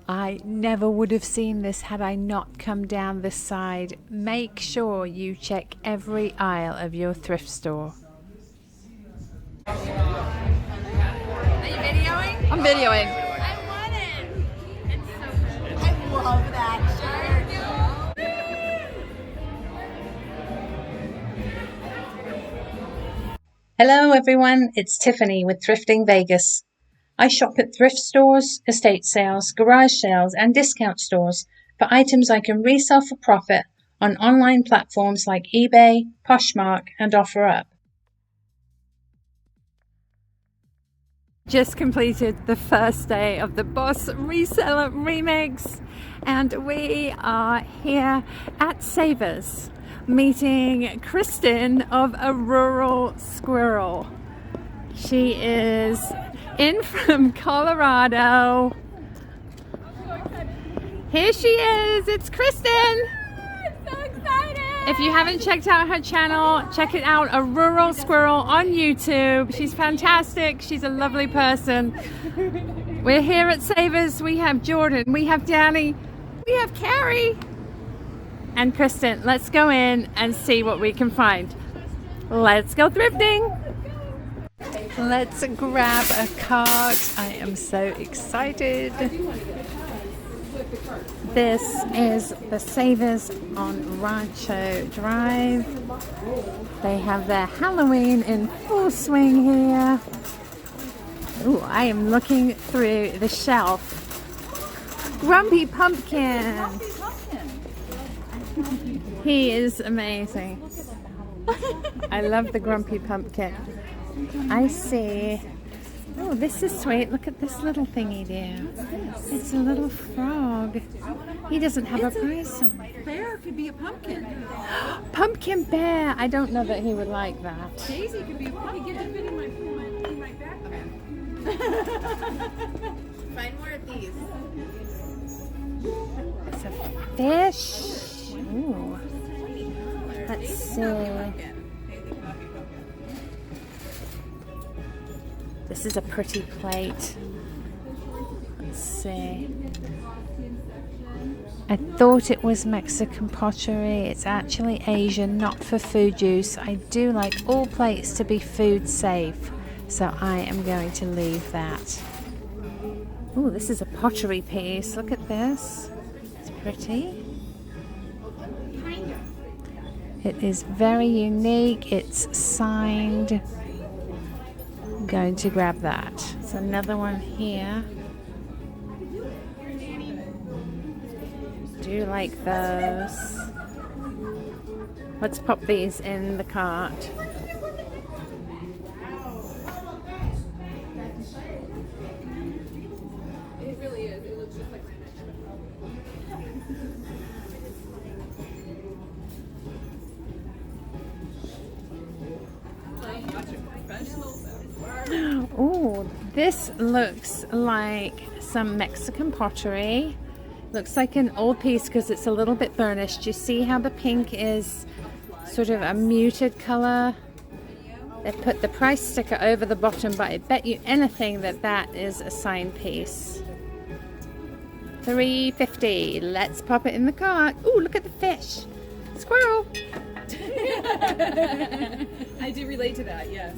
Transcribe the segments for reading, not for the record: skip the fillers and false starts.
I never would have seen this had I not come down this side. Make sure you check every aisle of your thrift store. Are you videoing? I'm videoing. I want it. It's so good. I love that shirt. Hello everyone, it's Tiffany with Thrifting Vegas. I shop at thrift stores, estate sales, garage sales, and discount stores for items I can resell for profit on online platforms like eBay, Poshmark, and OfferUp. Just completed the first day of the Boss Reseller Remix, and we are here at Savers meeting Kristen of A Rural Squirrel. She is in from Colorado. Here she is, it's Kristen. I'm so excited. If you haven't checked out her channel, check it out, A Rural Squirrel on YouTube. She's fantastic. She's a lovely person. We're here at Savers. We have Jordan, we have Danny, we have Carrie, and Kristen. Let's go in and see what we can find. Let's go thrifting. Let's grab a cart. I am so excited. This is the Savers on Rancho Drive. They have their Halloween in full swing here. Ooh, I am looking through the shelf. Grumpy Pumpkin. He is amazing. I love the Grumpy Pumpkin. I see. Oh, this is sweet. Look at this little thingy there. It's a little frog. He doesn't have a price on it. Bear could be a pumpkin. Pumpkin bear. I don't know that he would like that. Daisy could be a pumpkin. In my backpack. Find more of these. It's a fish. Ooh. Let's see. This is a pretty plate. Let's see. I thought it was Mexican pottery. It's actually Asian, not for food use. I do like all plates to be food safe, so I am going to leave that. Ooh, this is a pottery piece. Look at this. It's pretty. It is very unique. It's signed. I'm going to grab that. There's another one here. Do you like those? Let's pop these in the cart. It really is. It looks just like Oh, this looks like some Mexican pottery. Looks like an old piece because it's a little bit burnished. You see how the pink is sort of a muted color? They put the price sticker over the bottom, but I bet you anything that that is a signed piece. $3.50. Let's pop it in the cart. Ooh, look at the fish. Squirrel. I do relate to that, yes.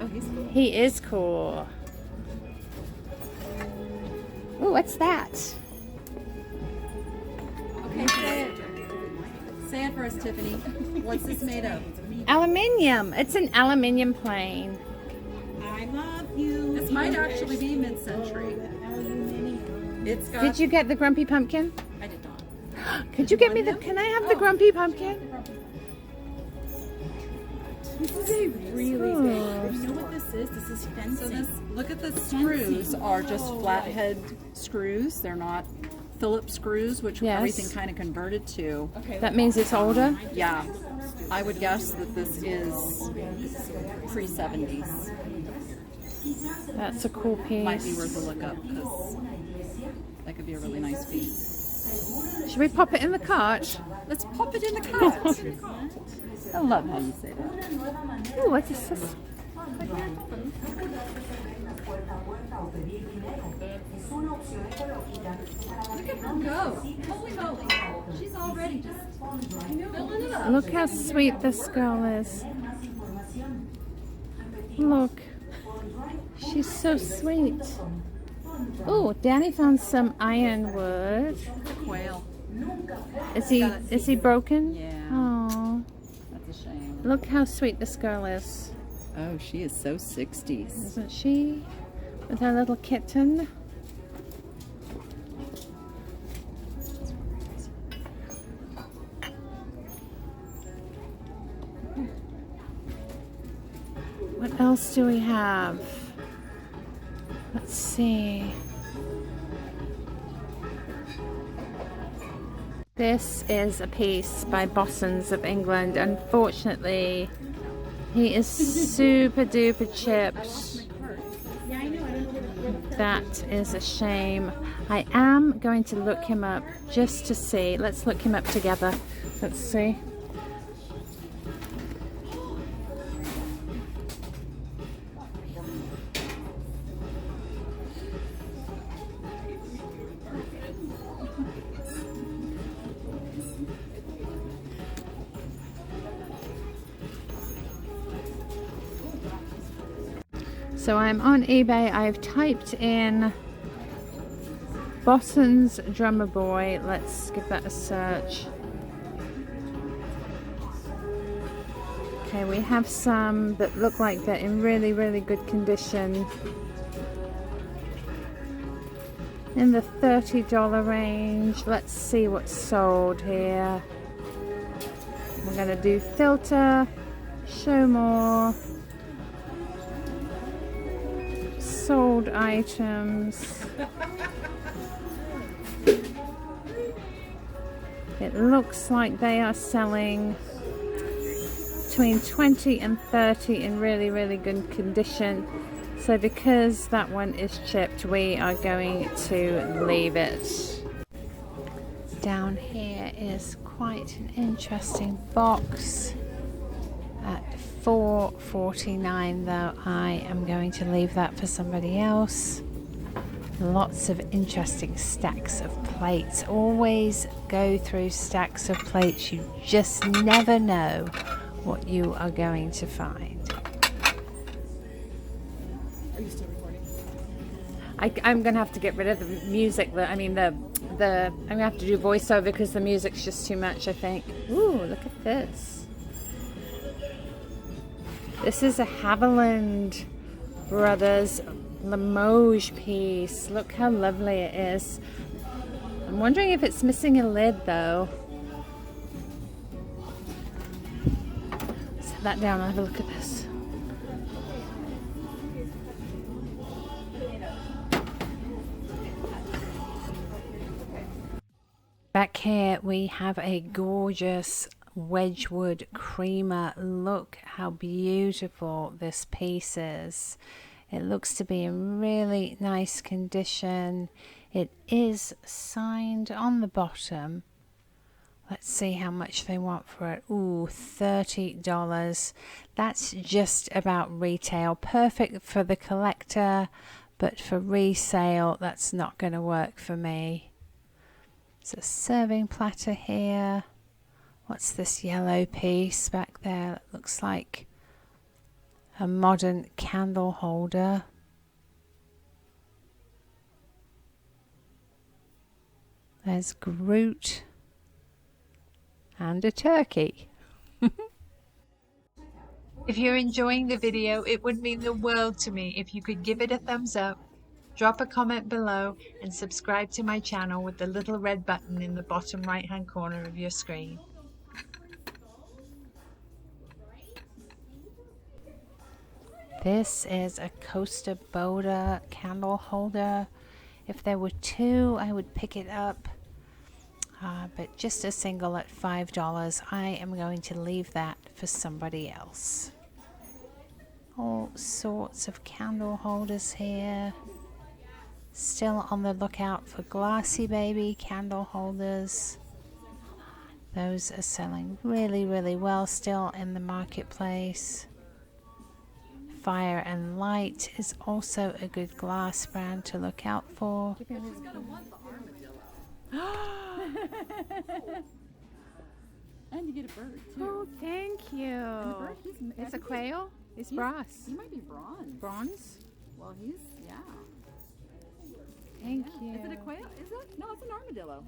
Oh, he's cool. He is cool. Ooh, what's that? Okay, say it for us, Tiffany. What's this made of? Aluminium. It's an aluminium plane. I love you. This might actually be mid-century. It's got. Did you get the Grumpy Pumpkin? I did not. Could you get me the? Can I have the Grumpy Pumpkin? This is a really big. You know what this is? This is fencing. So look at the screws are just flathead screws. They're not Phillips screws, which everything kind of converted to. Okay. That means it's older? Yeah. I would guess that this is pre-70s. That's a cool piece. Might be worth a look up because that could be a really nice piece. Should we pop it in the cart? Let's pop it in the cart. I love how you say that. Ooh, what is this? Look at her go. Holy moly. She's already just filling it up. Look how sweet this girl is. Look. She's so sweet. Oh, Danny found some ironwood. Quail. Is he broken? Yeah. Oh. That's a shame. Look how sweet this girl is. Oh, she is so 60s. Isn't she? With her little kitten. What else do we have? Let's see. This is a piece by Bossons of England. Unfortunately, he is super duper chipped. That is a shame. I am going to look him up just to see. Let's look him up together. Let's see. So I'm on eBay. I've typed in Bossons Drummer Boy. Let's give that a search. Okay, we have some that look like they're in really, really good condition. In the $30 range. Let's see what's sold here. We're going to do filter, show more. Sold items. It looks like they are selling between 20 and 30 in really, really good condition. So because that one is chipped, we are going to leave it. Down here is quite an interesting box. At $4.49 though, I am going to leave that for somebody else. Lots of interesting stacks of plates. Always go through stacks of plates. You just never know what you are going to find. Are you still recording? I'm gonna have to get rid of the music. I'm gonna have to do voiceover because the music's just too much, I think. Ooh, look at this. This is a Haviland Brothers Limoges piece. Look how lovely it is. I'm wondering if it's missing a lid though. Set that down and have a look at this. Back here we have a gorgeous Wedgwood creamer. Look how beautiful this piece is. It looks to be in really nice condition. It is signed on the bottom. Let's see how much they want for it. Ooh, $30. That's just about retail. Perfect for the collector, but for resale, that's not going to work for me. It's a serving platter here. What's this yellow piece back there? It looks like a modern candle holder. There's Groot and a turkey. If you're enjoying the video, it would mean the world to me if you could give it a thumbs up, drop a comment below, and subscribe to my channel with the little red button in the bottom right hand corner of your screen. This is a Costa Boda candle holder. If there were two, I would pick it up. But just a single at $5, I am going to leave that for somebody else. All sorts of candle holders here. Still on the lookout for Glassy Baby candle holders. Those are selling really, really well still in the marketplace. Fire and Light is also a good glass brand to look out for. And you get a bird too. Oh, thank you. Bird, It's a quail? It's brass. He might be bronze. Bronze? Well, he's, yeah. Thank you. Is it a quail? Is it? No, it's an armadillo.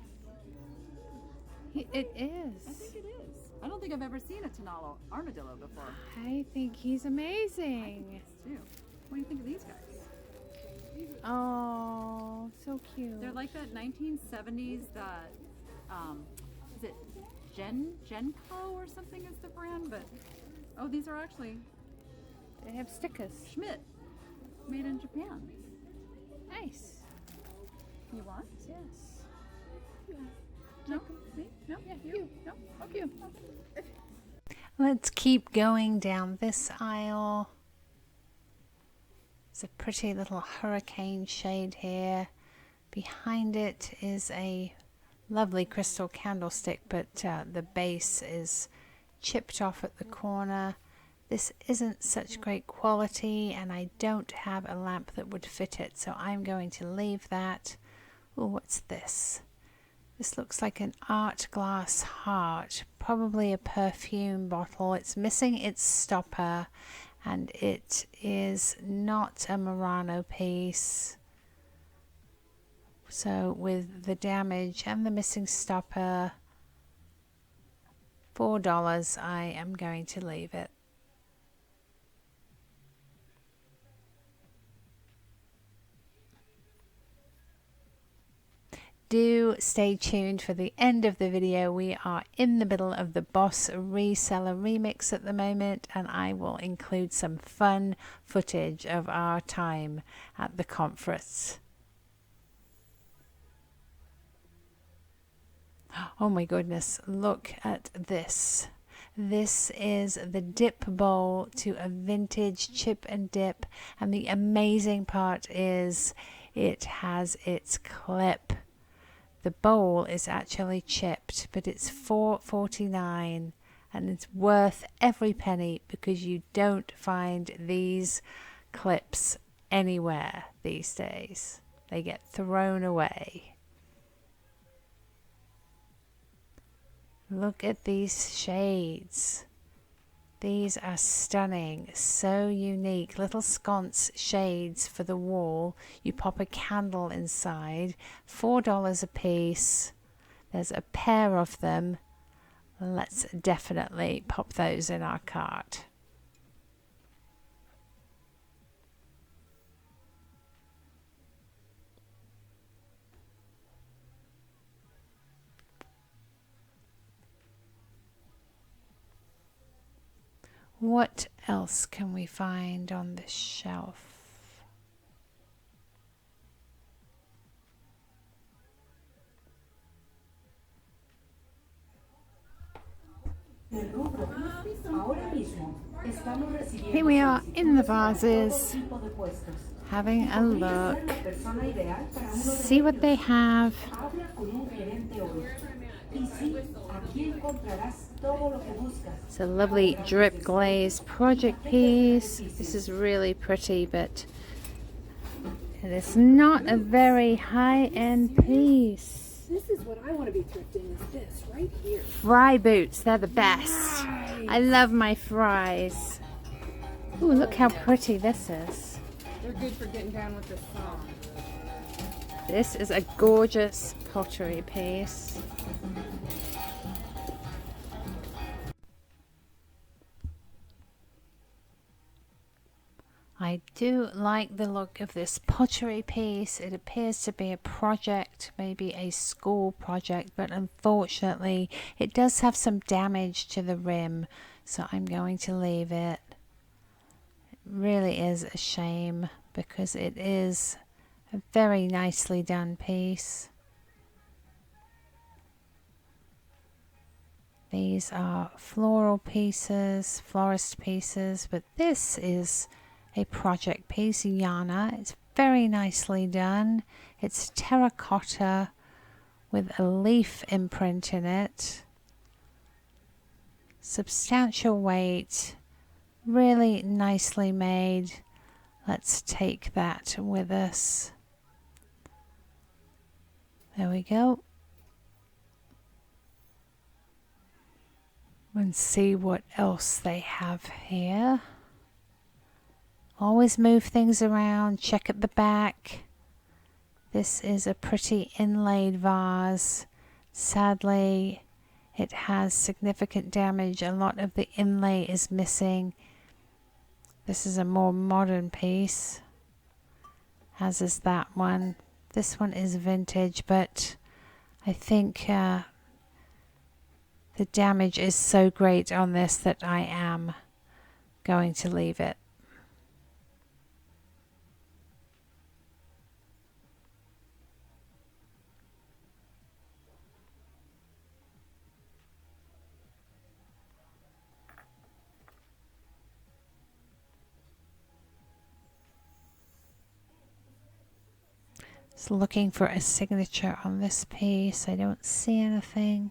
It is. I think it is. I don't think I've ever seen a Tenalo armadillo before. I think he's amazing. Too. What do you think of these guys? Oh, so cute. They're like that 1970s, that, is it Genco or something is the brand, but, oh, these are actually They have stickers. Schmidt, made in Japan. Nice. You want? Yes. No? Me? No? Yeah, You? No? Okay. Let's keep going down this aisle. It's a pretty little hurricane shade here. Behind it is a lovely crystal candlestick, but the base is chipped off at the corner. This isn't such great quality, and I don't have a lamp that would fit it, so I'm going to leave that. Oh, what's this? This looks like an art glass heart, probably a perfume bottle. It's missing its stopper, and it is not a Murano piece. So with the damage and the missing stopper, $4, I am going to leave it. Do stay tuned for the end of the video. We are in the middle of the Boss Reseller remix at the moment, and I will include some fun footage of our time at the conference. Oh my goodness, look at this. This is the dip bowl to a vintage chip and dip, and the amazing part is it has its clip. The bowl is actually chipped, but it's $4.49, and it's worth every penny because you don't find these clips anywhere these days. They get thrown away. Look at these shades. These are stunning, so unique. Little sconce shades for the wall. You pop a candle inside, $4 a piece. There's a pair of them. Let's definitely pop those in our cart. What else can we find on this shelf? Here we are in the vases, having a look, see what they have. It's a lovely drip glaze project piece. This is really pretty, but it is not a very high-end piece. This is what I want to be thrifting, is this right here. Fry boots, they're the best. I love my fries. Ooh, look how pretty this is. They're good for getting down with the song. This is a gorgeous pottery piece. I do like the look of this pottery piece. It appears to be a project, maybe a school project, but unfortunately it does have some damage to the rim, so I'm going to leave it. It really is a shame because it is a very nicely done piece. These are floral pieces, florist pieces, but this is a project piece, Yana. It's very nicely done. It's terracotta with a leaf imprint in it. Substantial weight, Really nicely made. Let's take that with us. There we go. And see what else they have here. Always move things around. Check at the back. This is a pretty inlaid vase. Sadly, it has significant damage. A lot of the inlay is missing. This is a more modern piece, as is that one. This one is vintage, but I think the damage is so great on this that I am going to leave it. Just looking for a signature on this piece. I don't see anything.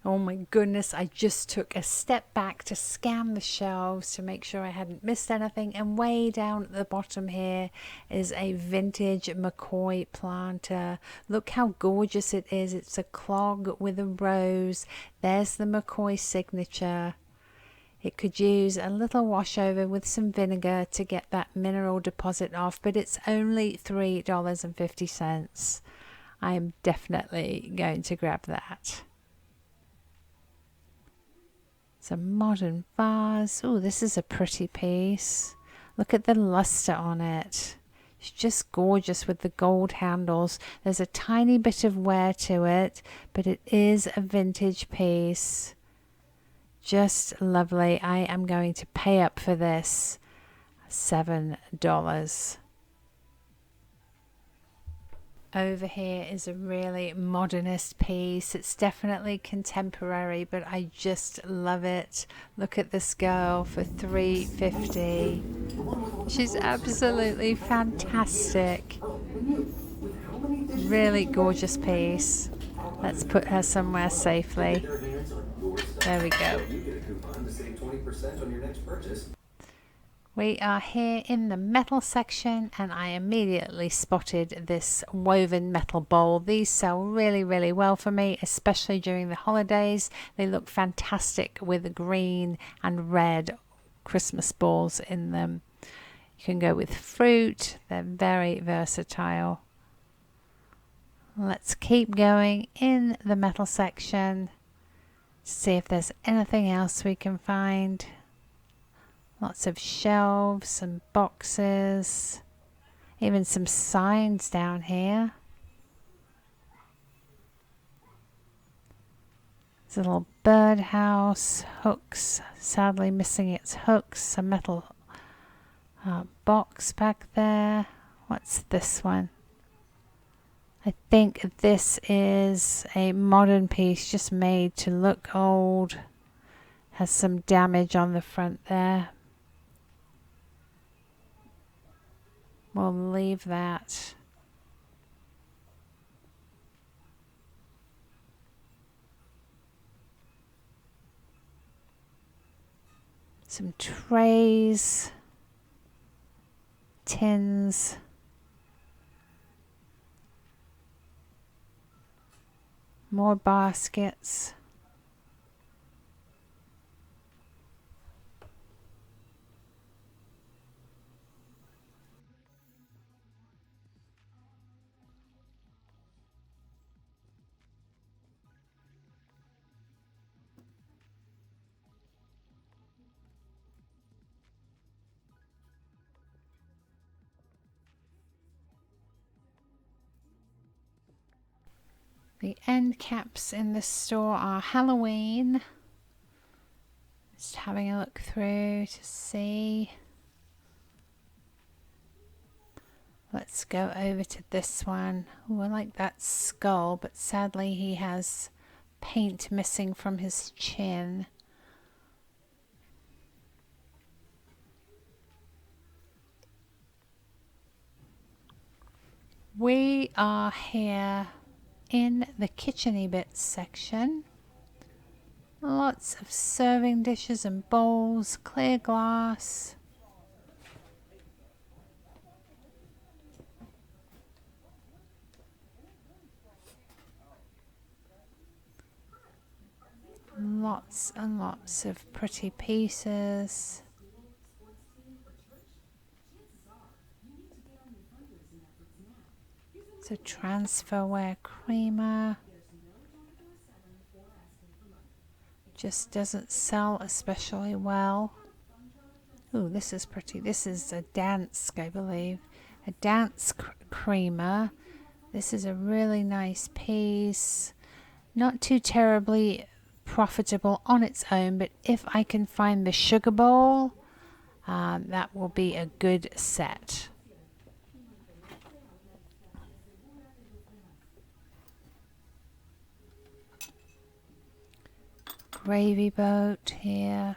Oh my goodness, I just took a step back to scan the shelves to make sure I hadn't missed anything, and way down at the bottom here is a vintage McCoy planter. Look how gorgeous it is. It's a clog with a rose. There's the McCoy signature. It could use a little washover with some vinegar to get that mineral deposit off, but it's only $3.50. I am definitely going to grab that. It's a modern vase. Oh, this is a pretty piece. Look at the luster on it. It's just gorgeous with the gold handles. There's a tiny bit of wear to it, but it is a vintage piece. Just lovely. I am going to pay up for this $7. Over here is a really modernist piece. It's definitely contemporary, but I just love it. Look at this girl for $3.50. She's absolutely fantastic. Really gorgeous piece. Let's put her somewhere safely. There we go. We are here in the metal section, and I immediately spotted this woven metal bowl. These sell really, really well for me, especially during the holidays. They look fantastic with green and red Christmas balls in them. You can go with fruit. They're very versatile. Let's keep going in the metal section. See if there's anything else we can find. Lots of shelves and boxes. Even some signs down here. There's a little birdhouse. Hooks. Sadly missing its hooks. A metal box back there. What's this one? I think this is a modern piece just made to look old. Has some damage on the front there. We'll leave that. Some trays, tins. More baskets. The end caps in the store are Halloween. Just having a look through to see. Let's go over to this one. Oh, I like that skull, but sadly he has paint missing from his chin. We are here in the kitcheny bits section. Lots of serving dishes and bowls, clear glass. Lots and lots of pretty pieces. It's a transferware creamer. Just doesn't sell especially well. Ooh, this is pretty. This is a Dansk, I believe. A Dansk creamer. This is a really nice piece. Not too terribly profitable on its own, but if I can find the sugar bowl, that will be a good set. Gravy boat here.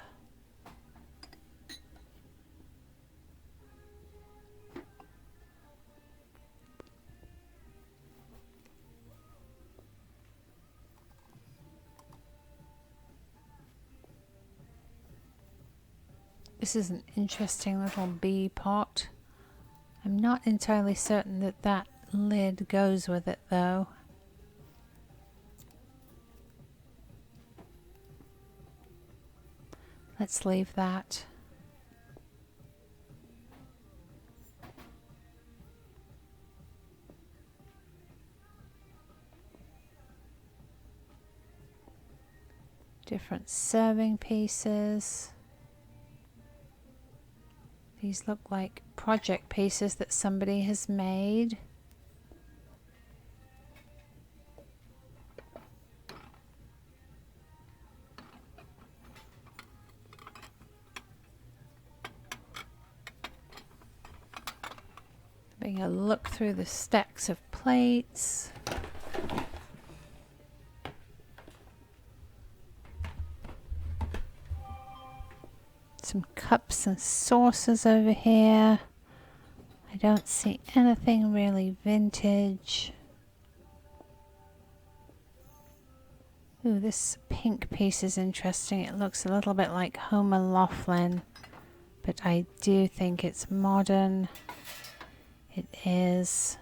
This is an interesting little bee pot. I'm not entirely certain that that lid goes with it though. Let's leave that. Different serving pieces. These look like project pieces that somebody has made. Having a look through the stacks of plates. Some cups and saucers over here. I don't see anything really vintage. Ooh, this pink piece is interesting. It looks a little bit like Homer Laughlin, but I do think it's modern. It is.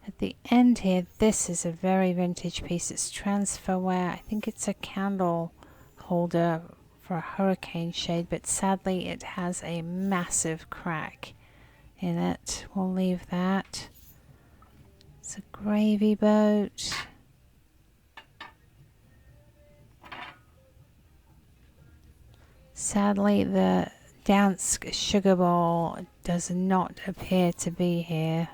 At the end here, this is a very vintage piece. It's transferware. I think it's a candle holder for a hurricane shade, but sadly it has a massive crack in it. We'll leave that. It's a gravy boat. Sadly, the Dansk sugar bowl does not appear to be here.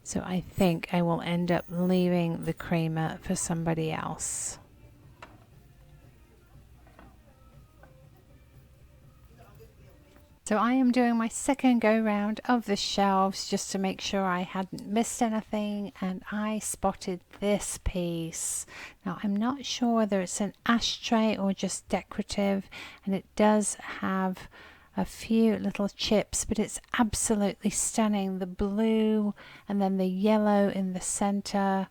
So I think I will end up leaving the creamer for somebody else. So I am doing my second go round of the shelves just to make sure I hadn't missed anything, and I spotted this piece. Now I'm not sure whether it's an ashtray or just decorative, and it does have a few little chips, but it's absolutely stunning. The blue and then the yellow in the center.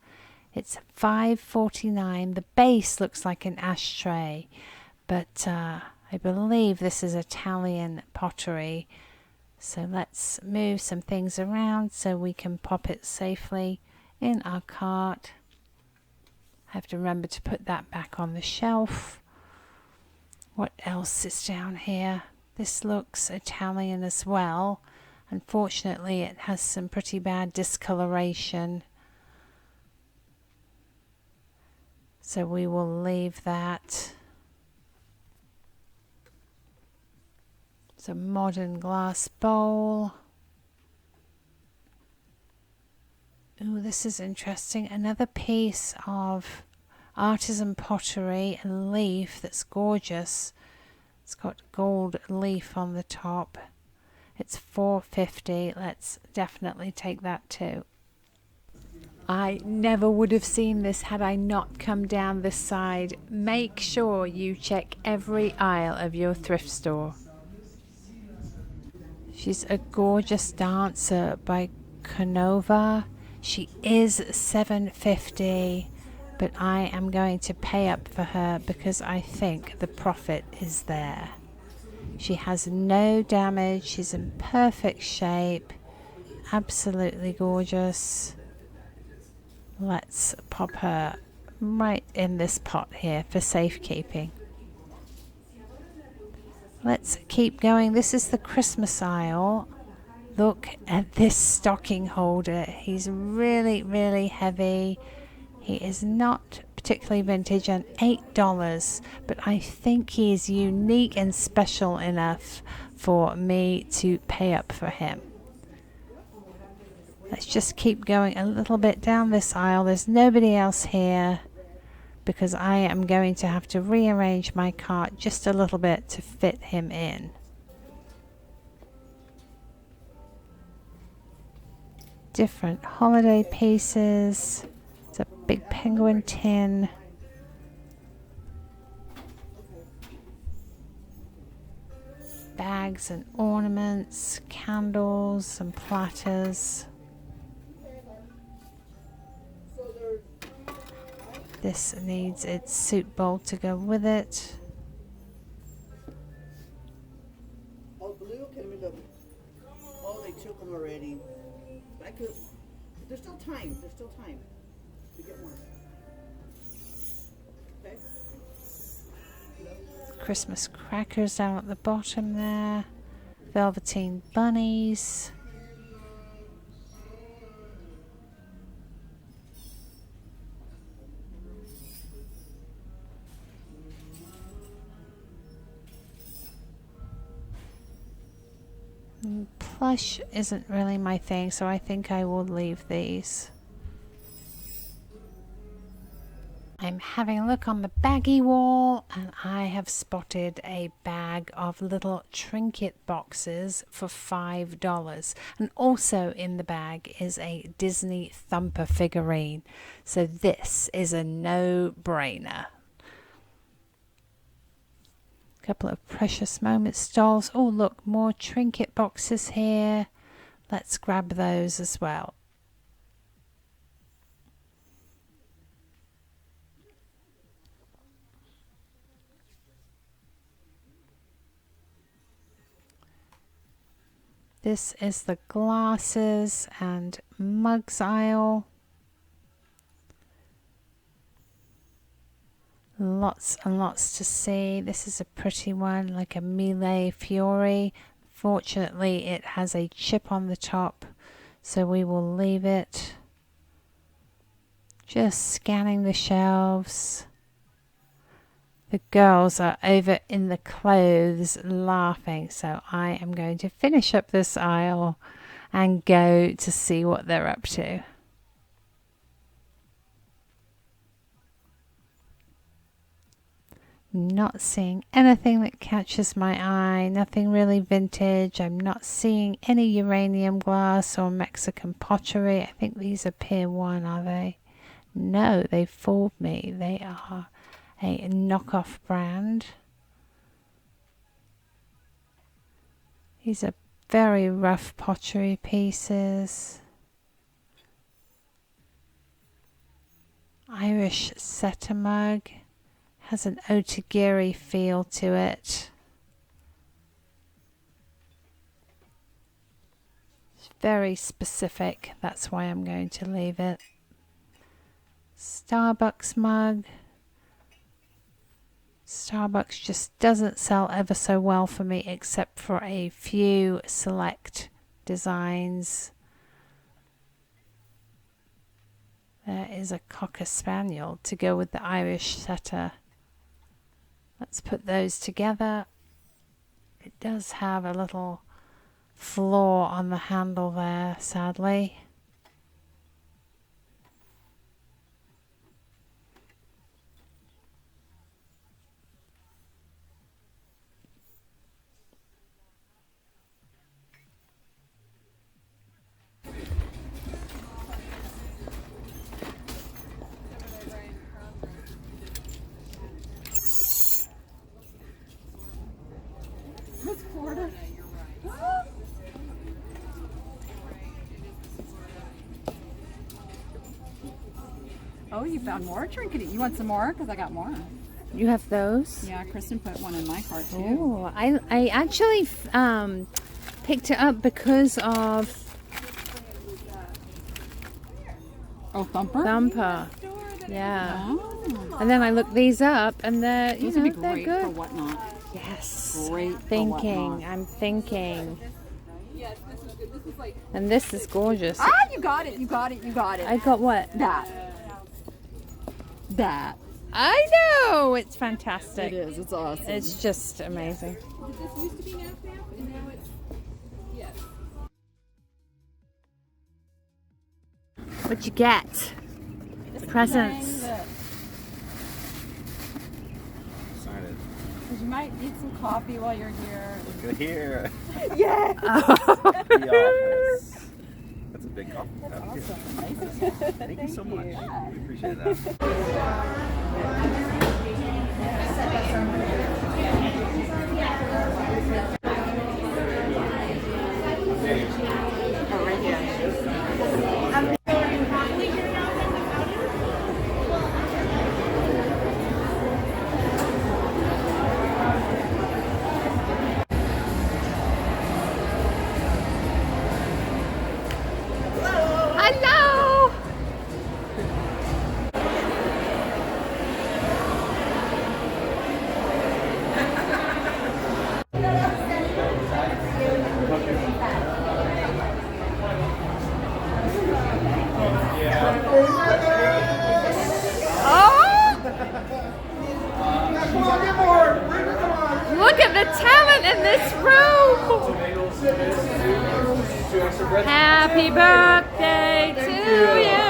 It's $5.49. The base looks like an ashtray, but I believe this is Italian pottery. So let's move some things around so we can pop it safely in our cart. I have to remember to put that back on the shelf. What else is down here? This looks Italian as well. Unfortunately, it has some pretty bad discoloration. So we will leave that. It's a modern glass bowl. Ooh, this is interesting. Another piece of artisan pottery and leaf that's gorgeous. It's got gold leaf on the top. It's $4.50. Let's definitely take that too. I never would have seen this had I not come down this side. Make sure you check every aisle of your thrift store. She's a gorgeous dancer by Canova. She is $7.50, but I am going to pay up for her because I think the profit is there. She has no damage. She's in perfect shape. Absolutely gorgeous. Let's pop her right in this pot here for safekeeping. Let's keep going. This is the Christmas aisle. Look at this stocking holder. He's really, really heavy. He is not particularly vintage and $8, but I think he is unique and special enough for me to pay up for him. Let's just keep going a little bit down this aisle. There's nobody else here because I am going to have to rearrange my cart just a little bit to fit him in. Different holiday pieces. It's a big penguin tin. Bags and ornaments, candles and platters. This needs its soup bowl to go with it. Oh, blue? Can we look? Oh, they took them already. I could. There's still time. There's still time to get more. Okay. Christmas crackers down at the bottom there. Velveteen bunnies. Plush isn't really my thing, so I think I will leave these. I'm having a look on the baggy wall and I have spotted a bag of little trinket boxes for $5. And also in the bag is a Disney Thumper figurine. So this is a no-brainer. Couple of Precious Moments dolls. Oh, look, more trinket boxes here. Let's grab those as well. This is the glasses and mugs aisle. Lots and lots to see. This is a pretty one, like a Melee Fury. Fortunately, it has a chip on the top, so we will leave it. Just scanning the shelves. The girls are over in the clothes laughing, so I am going to finish up this aisle and go to see what they're up to. Not seeing anything that catches my eye, nothing really vintage. I'm not seeing any uranium glass or Mexican pottery. I think these are Pier 1, are they? No, they fooled me. They are a knockoff brand. These are very rough pottery pieces. Irish setter mug. Has an otagiri feel to it. It's very specific, that's why I'm going to leave it. Starbucks mug. Starbucks just doesn't sell ever so well for me except for a few select designs. There is a Cocker Spaniel to go with the Irish setter. Let's put those together. It does have a little flaw on the handle there, sadly. Oh, you found more trinket. You want some more? Because I got more. You have those? Yeah, Kristen put one in my cart too. Oh, I actually picked it up because of Thumper. Thumper. Yeah. Oh. And then I looked these up, and they're These would be they're great good. for whatnot. Yes. Great. Thinking. I'm thinking. And this is gorgeous. Ah, you got it. You got it. You got it. I got what? That. I know. It's fantastic. It is. It's awesome. It's just amazing. This used to be nap and now it's yes. What'd you get? Presents. Excited. Because you might need some coffee while you're here. Good here. Yeah. The office. That's a big coffee cup. Awesome. Thank you so much. We appreciate that. Oh, right here. Hello. Look at the talent in this room! Happy birthday to you!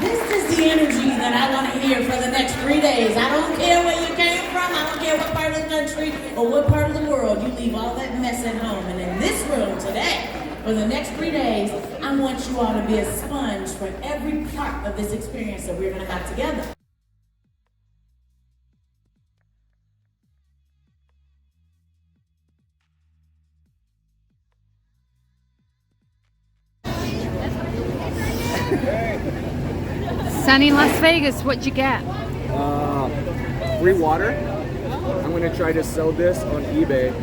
This is the energy that I want to hear for the next 3 days. I don't care where you came from. I don't care what part of the country or what part of the world. You leave all that mess at home. And in this room today, for the next 3 days, I want you all to be a sponge for every part of this experience that we're going to have together. Sunny Las Vegas, what'd you get? Free water. I'm gonna try to sell this on eBay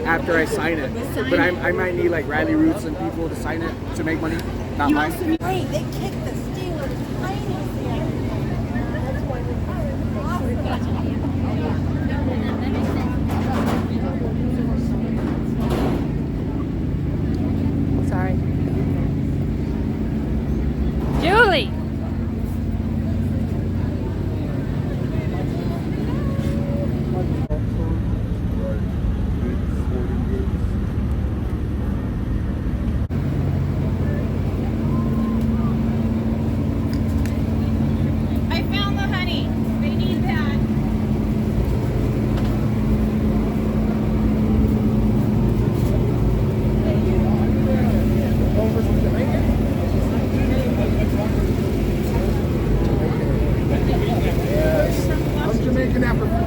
after I sign it. But I might need like rally roots and people to sign it to make money. Not mine. Wait, they kicked the Steelers. Sorry. Julie! I found the honey. They need that. I'm Jamaican African.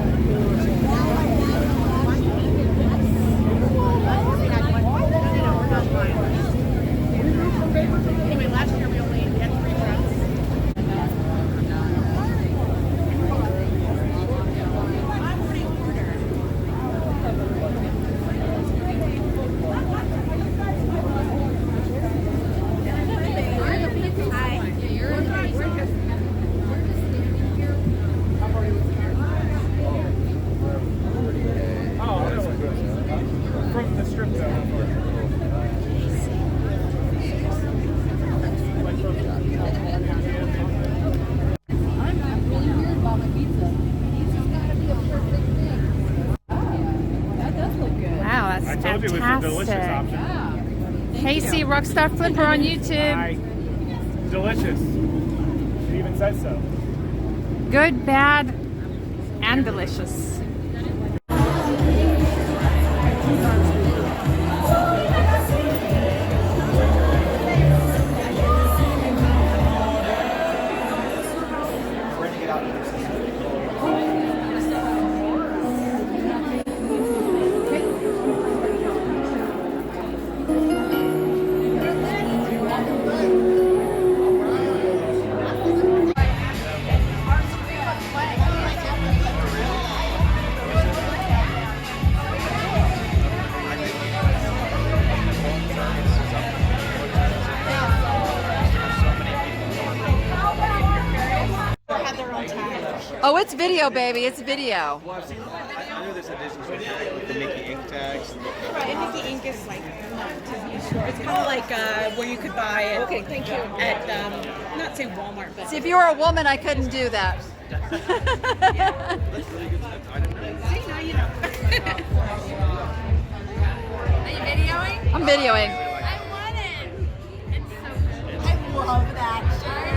Anyway, last year we only had 3 trucks. From the strip Wow, that's I told you it was a delicious fantastic. option. Casey, Rockstar Flipper on YouTube. Hi. Delicious. It even says so. Good, bad, and delicious. It's video, baby. It's video. Well, I've seen. I know there's editions right here, like the Mickey ink tags. Right, and Mickey ink is like not to be sure. It's kind of like where you could buy it. Okay, thank you. At not say Walmart, but See, if you were a woman, I couldn't do that. That's really good stuff. I didn't know. see now you know. Are you videoing? I'm videoing. I want it. It's so good. I love that shirt.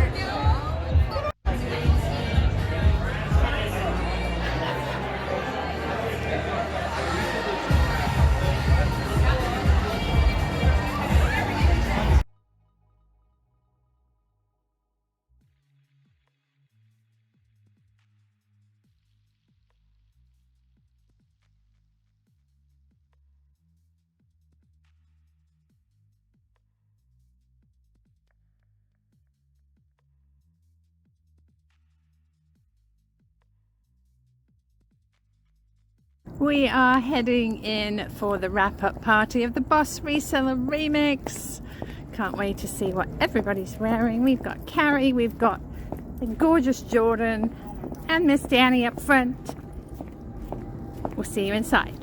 We are heading in for the wrap-up party of the Boss Reseller Remix. Can't wait to see what everybody's wearing. We've got Carrie, we've got the gorgeous Jordan, and Miss Danny up front. We'll see you inside.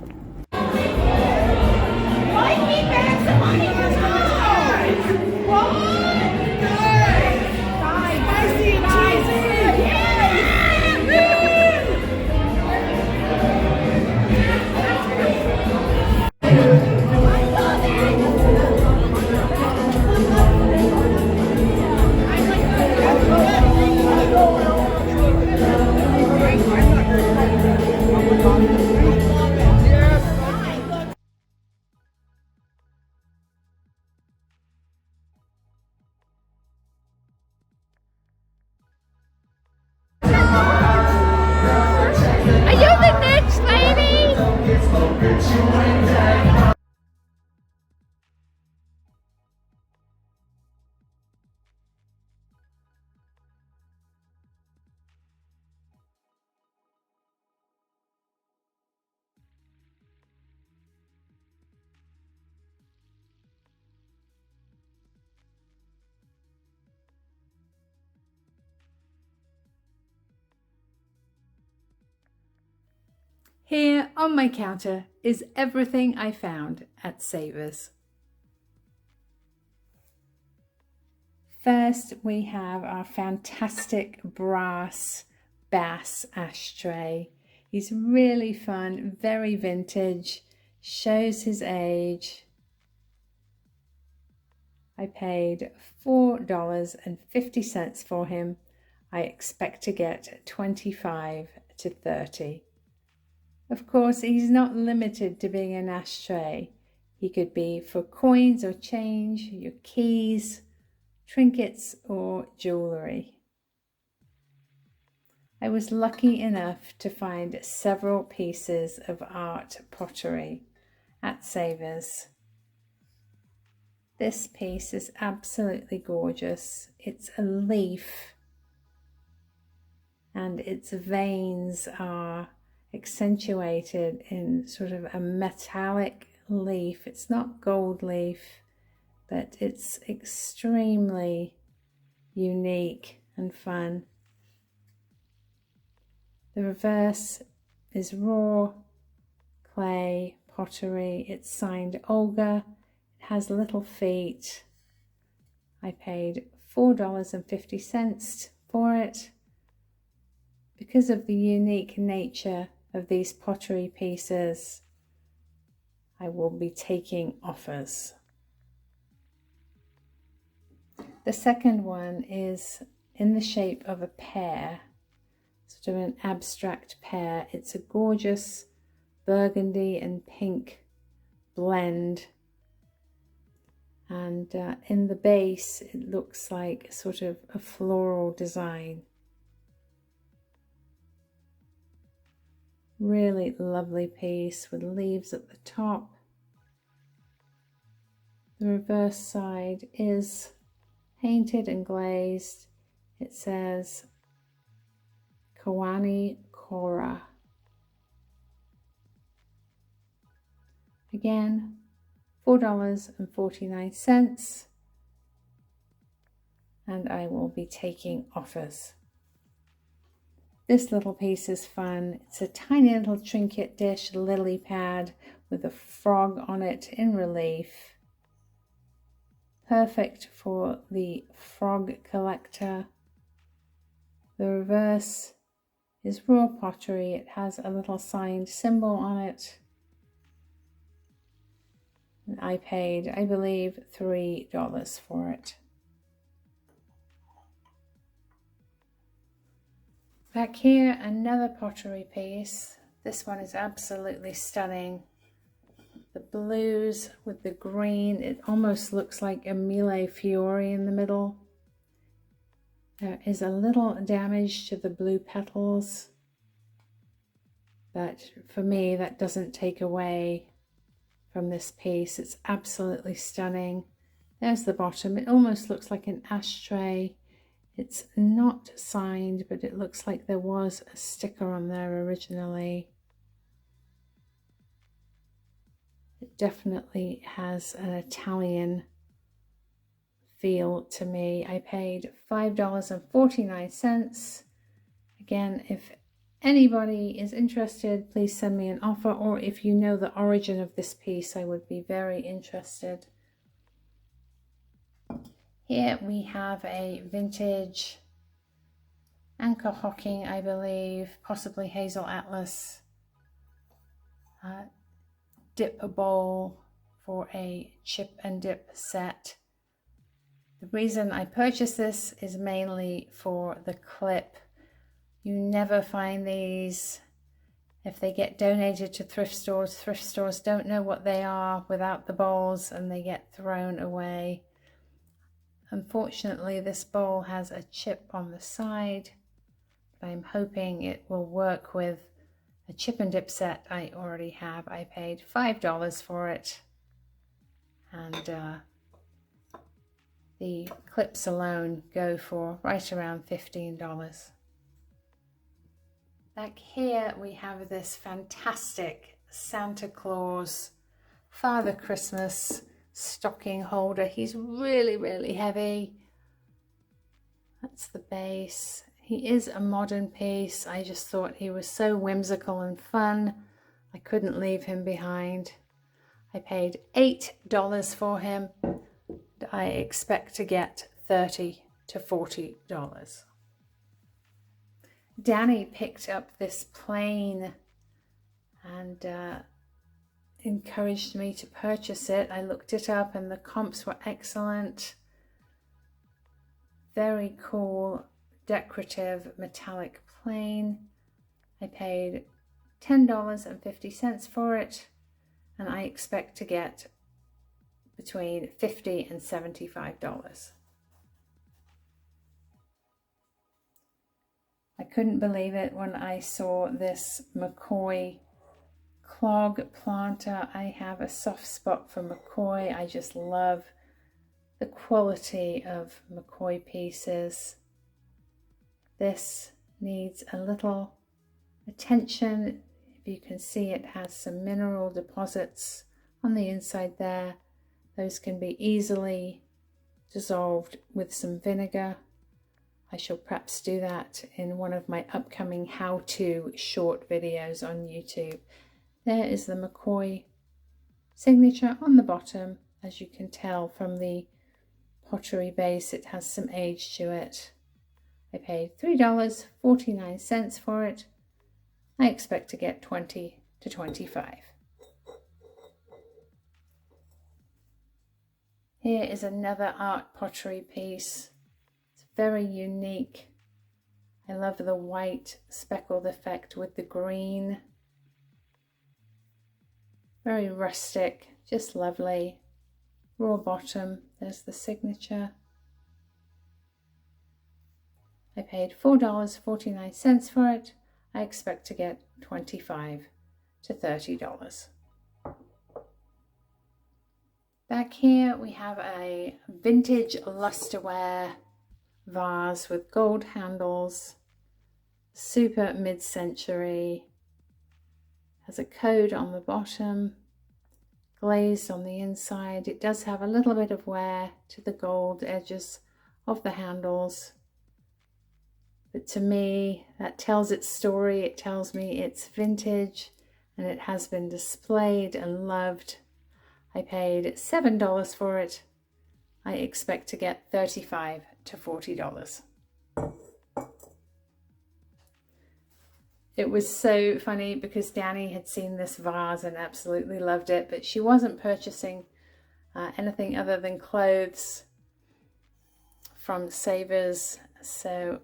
Here on my counter is everything I found at Savers. First, we have our fantastic brass bass ashtray. He's really fun, very vintage, shows his age. I paid $4.50 for him. I expect to get 25 to 30. Of course, he's not limited to being an ashtray. He could be for coins or change, your keys, trinkets or jewellery. I was lucky enough to find several pieces of art pottery at Savers. This piece is absolutely gorgeous. It's a leaf and its veins are accentuated in sort of a metallic leaf. It's not gold leaf, but it's extremely unique and fun. The reverse is raw clay pottery. It's signed Olga. It has little feet. I paid $4.50 for it. Because of the unique nature of these pottery pieces, I will be taking offers. The second one is in the shape of a pear, sort of an abstract pear. It's a gorgeous burgundy and pink blend, and in the base it looks like sort of a floral design. Really lovely piece with leaves at the top. The reverse side is painted and glazed. It says Kawani Kora. Again, $4.49, and I will be taking offers. This little piece is fun. It's a tiny little trinket dish lily pad with a frog on it in relief. Perfect for the frog collector. The reverse is raw pottery. It has a little signed symbol on it. And I paid, I believe, $3 for it. Back here, another pottery piece. This one is absolutely stunning. The blues with the green, it almost looks like a Mille Fiori in the middle. There is a little damage to the blue petals, but for me that doesn't take away from this piece. It's absolutely stunning. There's the bottom. It almost looks like an ashtray. It's not signed, but it looks like there was a sticker on there originally. It definitely has an Italian feel to me. I paid $5.49. Again, if anybody is interested, please send me an offer, or if you know the origin of this piece, I would be very interested. Here we have a vintage Anchor Hocking, I believe, possibly Hazel Atlas dip bowl for a chip and dip set. The reason I purchased this is mainly for the clip. You never find these. If they get donated to thrift stores don't know what they are without the bowls, and they get thrown away. Unfortunately, this bowl has a chip on the side, but I'm hoping it will work with a chip and dip set I already have. I paid $5 for it, and the clips alone go for right around $15. Back here we have this fantastic Santa Claus Father Christmas stocking holder. He's really heavy. That's the base. He is a modern piece. I just thought he was so whimsical and fun. I couldn't leave him behind. I paid $8 for him. I expect to get $30 to $40. Danny picked up this plane and encouraged me to purchase it. I looked it up and the comps were excellent. Very cool decorative metallic plane. I paid $10.50 for it, and I expect to get between $50 and $75. I couldn't believe it when I saw this McCoy clog planter. I have a soft spot for McCoy. I just love the quality of McCoy pieces. This needs a little attention. If you can see, it has some mineral deposits on the inside there. Those can be easily dissolved with some vinegar. I shall perhaps do that in one of my upcoming how-to short videos on YouTube. There is the McCoy signature on the bottom. As you can tell from the pottery base, it has some age to it. I paid $3.49 for it. I expect to get $20 to $25. Here is another art pottery piece. It's very unique. I love the white speckled effect with the green. Very rustic, just lovely. Raw bottom, there's the signature. I paid $4.49 for it. I expect to get $25 to $30. Back here we have a vintage lusterware vase with gold handles, super mid-century, has a code on the bottom, glazed on the inside. It does have a little bit of wear to the gold edges of the handles, but to me that tells its story. It tells me it's vintage and it has been displayed and loved. I paid $7 for it. I expect to get $35 to $40. It was so funny because Danny had seen this vase and absolutely loved it, but she wasn't purchasing anything other than clothes from Savers, so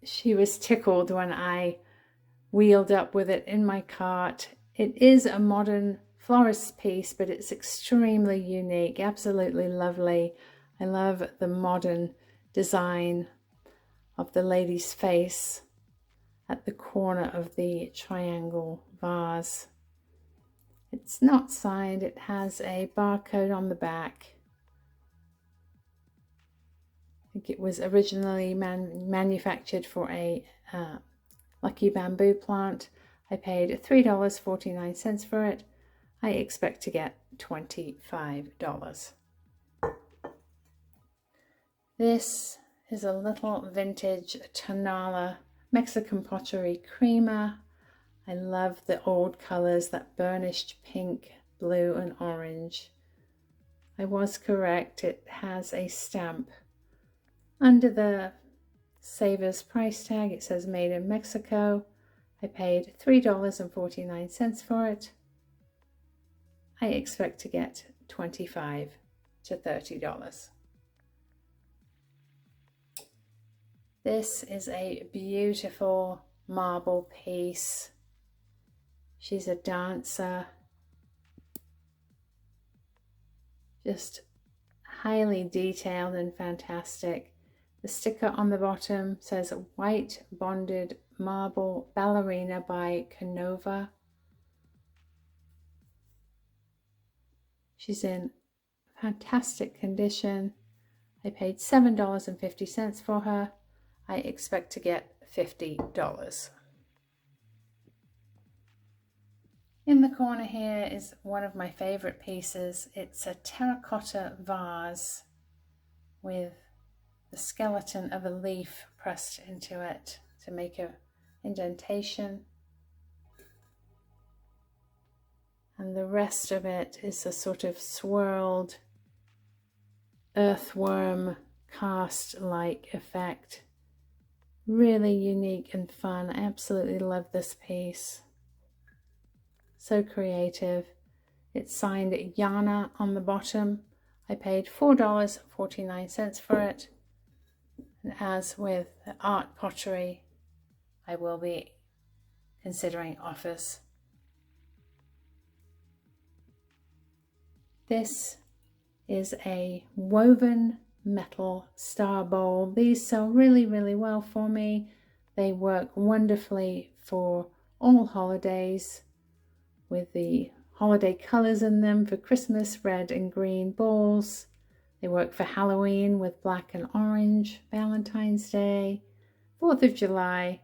she was tickled when I wheeled up with it in my cart. It is a modern florist piece, but it's extremely unique, absolutely lovely. I love the modern design of the lady's face at the corner of the triangle vase. It's not signed, it has a barcode on the back. I think it was originally manufactured for a lucky bamboo plant. I paid $3.49 for it. I expect to get $25. This is a little vintage Tonala Mexican pottery creamer. I love the old colors, that burnished pink, blue and orange. I was correct, it has a stamp under the Savers price tag. It says made in Mexico. I paid $3.49 for it. I expect to get $25 to $30. This is a beautiful marble piece. She's a dancer. Just highly detailed and fantastic. The sticker on the bottom says white bonded marble ballerina by Canova. She's in fantastic condition. I paid $7.50 for her. I expect to get $50. In the corner here is one of my favorite pieces. It's a terracotta vase with the skeleton of a leaf pressed into it to make an indentation. And the rest of it is a sort of swirled earthworm cast-like effect. Really unique and fun. I absolutely love this piece. So creative. It's signed Yana on the bottom. I paid $4.49 for it. And as with art pottery, I will be considering offers. This is a woven metal star bowl. These sell really, really well for me. They work wonderfully for all holidays with the holiday colors in them. For Christmas, red and green bowls. They work for Halloween with black and orange, Valentine's Day, 4th of July.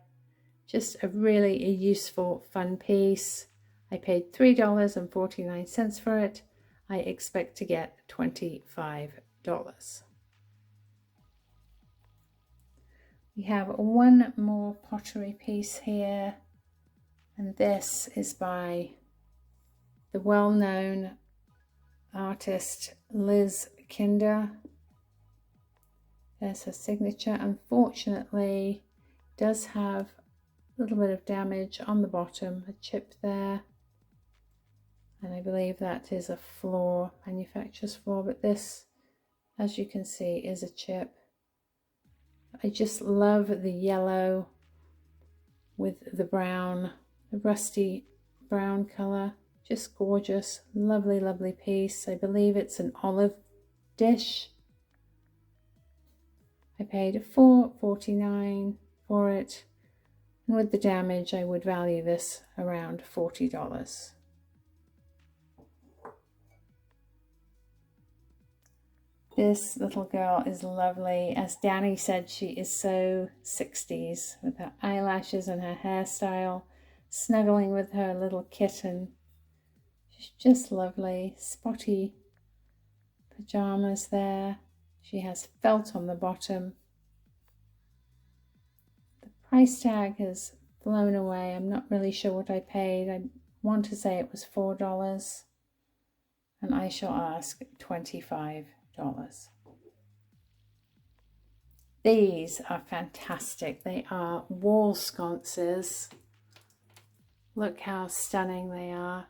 Just a really useful, fun piece. I paid $3.49 for it. I expect to get $25. We have one more pottery piece here, and this is by the well-known artist Liz Kinder. There's her signature. Unfortunately, it does have a little bit of damage on the bottom, a chip there. And I believe that is a floor, manufacturer's floor, but this, as you can see, is a chip. I just love the yellow with the brown, the rusty brown color. Just gorgeous, lovely, lovely piece. I believe it's an olive dish. I paid $4.49 for it. And with the damage, I would value this around $40. This little girl is lovely. As Danny said, she is so 60s with her eyelashes and her hairstyle, snuggling with her little kitten. She's just lovely. Spotty pajamas there. She has felt on the bottom. Price tag has blown away. I'm not really sure what I paid. I want to say it was $4, and I shall ask $25. These are fantastic. They are wall sconces. Look how stunning they are.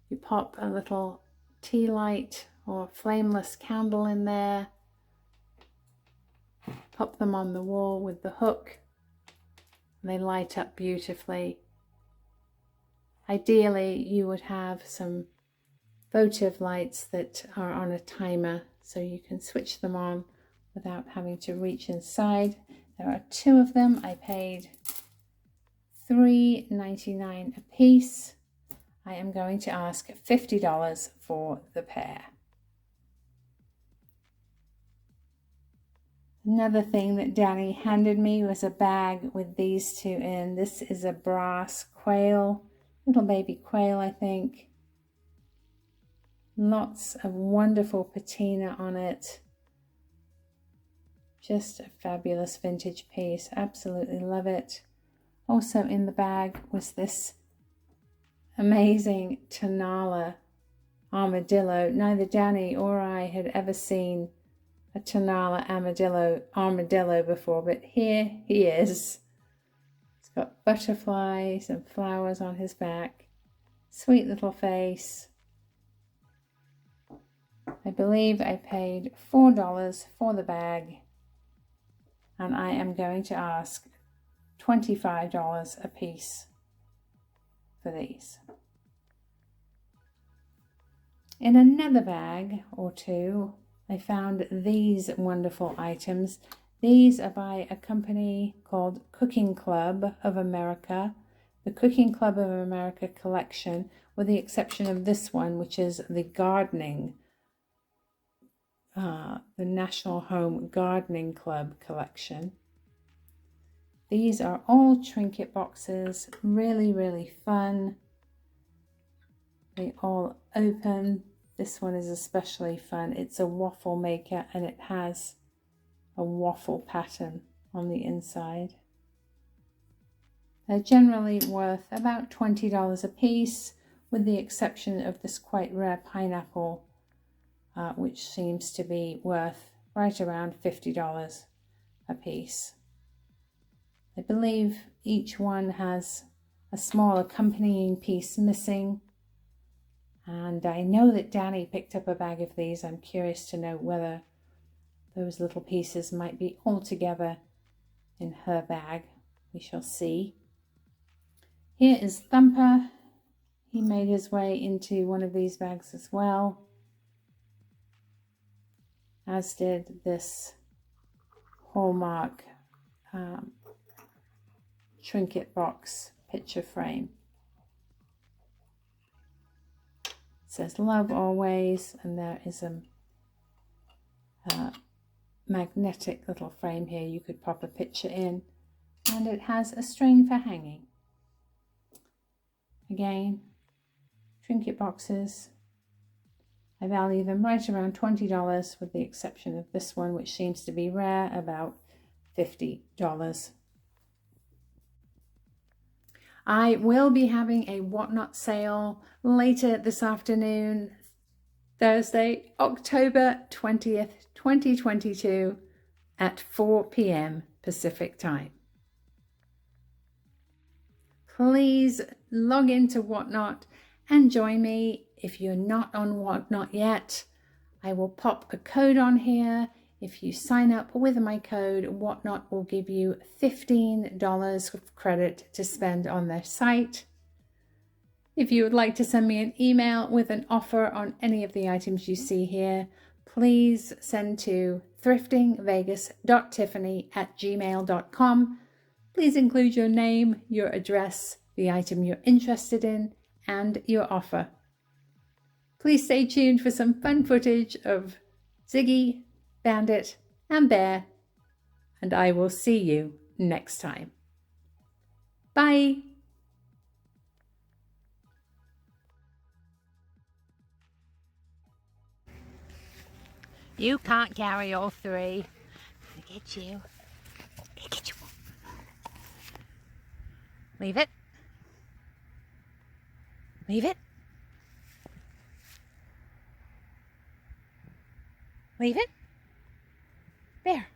You pop a little tea light or flameless candle in there, pop them on the wall with the hook, and they light up beautifully. Ideally, you would have some votive lights that are on a timer so you can switch them on without having to reach inside. There are 2 of them. I paid $3.99 a piece. I am going to ask $50 for the pair. Another thing that Danny handed me was a bag with these 2 in. This is a brass quail, little baby quail, I think. Lots of wonderful patina on it. Just a fabulous vintage piece. Absolutely love it. Also in the bag was this amazing Tonala armadillo. Neither Danny or I had ever seen a Tonala armadillo before, but here he is. He's got butterflies and flowers on his back. Sweet little face. I believe I paid $4 for the bag, and I am going to ask $25 a piece for these. In another bag or 2, I found these wonderful items. These are by a company called Cooking Club of America, the Cooking Club of America collection, with the exception of this one, which is the gardening, the National Home Gardening Club collection. These are all trinket boxes, really, really fun. They all open. This one is especially fun. It's a waffle maker and it has a waffle pattern on the inside. They're generally worth about $20 a piece, with the exception of this quite rare pineapple, which seems to be worth right around $50 a piece. I believe each one has a small accompanying piece missing. And I know that Danny picked up a bag of these. I'm curious to know whether those little pieces might be all together in her bag. We shall see. Here is Thumper. He made his way into one of these bags as well, as did this Hallmark trinket box picture frame. It says love always, and there is a magnetic little frame here you could pop a picture in, and it has a string for hanging. Again, trinket boxes. I value them right around $20, with the exception of this one, which seems to be rare, about $50. I will be having a Whatnot sale later this afternoon, Thursday, October 20th, 2022 at 4 p.m. Pacific time. Please log into Whatnot and join me. If you're not on Whatnot yet, I will pop a code on here. If you sign up with my code, Whatnot will give you $15 of credit to spend on their site. If you would like to send me an email with an offer on any of the items you see here, please send to thriftingvegas.tiffany@gmail.com. Please include your name, your address, the item you're interested in, and your offer. Please stay tuned for some fun footage of Ziggy, Bandit, and Bear, and I will see you next time. Bye! You can't carry all three. Look at you. Look at you. Leave it. Leave it. Leave it. There.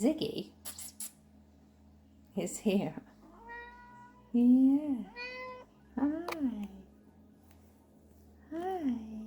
Ziggy is here. Yeah. Hi. Hi.